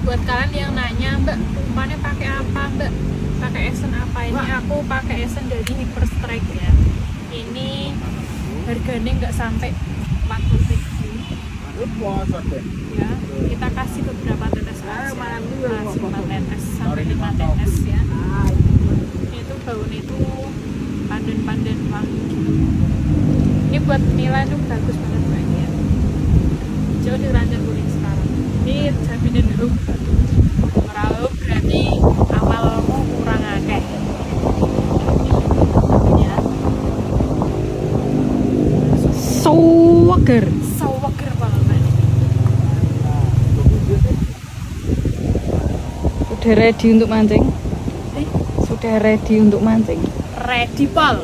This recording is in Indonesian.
buat kalian yang nanya, Mbak, umpannya pakai apa, Mbak? Pakai esen apa? Ini aku pakai esen dari Hyper Strike ya. Ini harganya nggak sampai 40.000 ya. Kita kasih beberapa tetes aja, kasih 4 tetes sampai 5 tetes ya. Itu baunya itu pandan-pandan wangi gitu. Ini buat nilai itu bagus banget Mbak ya. Jauh di Rancan Kuning sekarang. Ini jaminan hub. Meraup berarti amalmu kurang akeh. Ya. Seger. Seger banget. Sudah ready untuk mancing? Sudah ready untuk mancing? Ready pal.